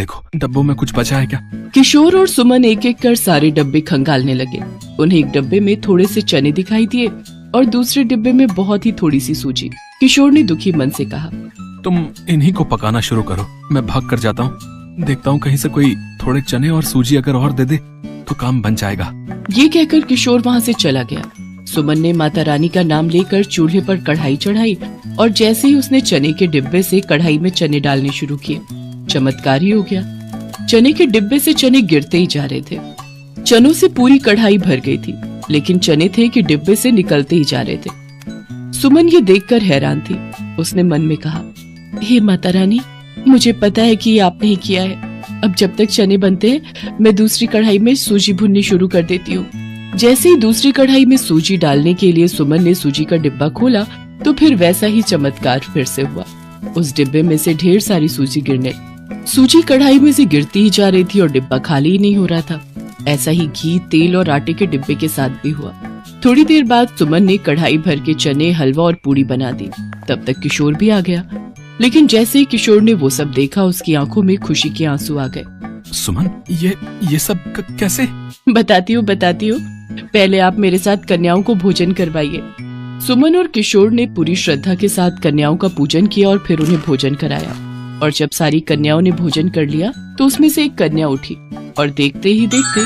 देखो डब्बों में कुछ बचा है क्या? किशोर और सुमन एक एक कर सारे डब्बे खंगालने लगे। उन्हें एक डब्बे में थोड़े से चने दिखाई दिए और दूसरे डिब्बे में बहुत ही थोड़ी सी सूजी। किशोर ने दुखी मन से कहा, तुम इन्हीं को पकाना शुरू करो, मैं भाग कर जाता हूँ। देखता हूँ कहीं से कोई थोड़े चने और सूजी अगर और दे दे तो काम बन जाएगा। ये कहकर किशोर वहाँ से चला गया। सुमन ने माता रानी का नाम लेकर चूल्हे पर कढ़ाई चढ़ाई और जैसे ही उसने चने के डिब्बे से कढ़ाई में चने डालने शुरू किए, चमत्कार ही हो गया। चने के डिब्बे से चने गिरते ही जा रहे थे। चनों से पूरी कढ़ाई भर गई थी, लेकिन चने थे कि डिब्बे से निकलते ही जा रहे थे। सुमन ये देखकर हैरान थी। उसने मन में कहा, हे माता रानी, मुझे पता है कि ये आपने ही किया है। अब जब तक चने बनते हैं मैं दूसरी कढ़ाई में सूजी भुननी शुरू कर देती हूँ। जैसे ही दूसरी कढ़ाई में सूजी डालने के लिए सुमन ने सूजी का डिब्बा खोला तो फिर वैसा ही चमत्कार फिर से हुआ। उस डिब्बे में से ढेर सारी सूजी गिरने, सूजी कढ़ाई में से गिरती ही जा रही थी और डिब्बा खाली ही नहीं हो रहा था। ऐसा ही घी, तेल और आटे के डिब्बे के साथ भी हुआ। थोड़ी देर बाद सुमन ने कढ़ाई भर के चने, हलवा और पूड़ी बना दी। तब तक किशोर भी आ गया, लेकिन जैसे ही किशोर ने वो सब देखा उसकी आंखों में खुशी के आंसू आ गए। सुमन, ये सब कैसे? बताती हूँ। पहले आप मेरे साथ कन्याओं को भोजन करवाइए। सुमन और किशोर ने पूरी श्रद्धा के साथ कन्याओं का पूजन किया और फिर उन्हें भोजन कराया। और जब सारी कन्याओं ने भोजन कर लिया तो उसमें से एक कन्या उठी और देखते ही देखते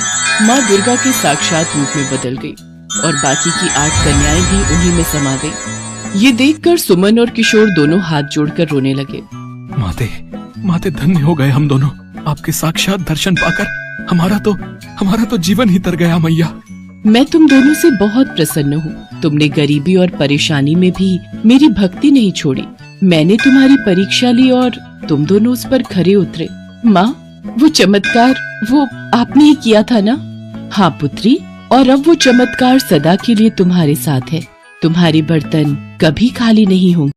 माँ दुर्गा के साक्षात रूप में बदल गई और बाकी की 8 कन्याएं भी उन्हीं में समा गई। ये देखकर सुमन और किशोर दोनों हाथ जोड़कर रोने लगे। माते धन्य हो गए हम दोनों, आपके साक्षात दर्शन पाकर हमारा तो जीवन ही तर गया मैया। मैं तुम दोनों से बहुत प्रसन्न हूँ। तुमने गरीबी और परेशानी में भी मेरी भक्ति नहीं छोड़ी। मैंने तुम्हारी परीक्षा ली और तुम दोनों उस पर खरे उतरे। माँ, वो चमत्कार वो आपने ही किया था ना? हाँ पुत्री, और अब वो चमत्कार सदा के लिए तुम्हारे साथ है। तुम्हारे बर्तन कभी खाली नहीं होंगे।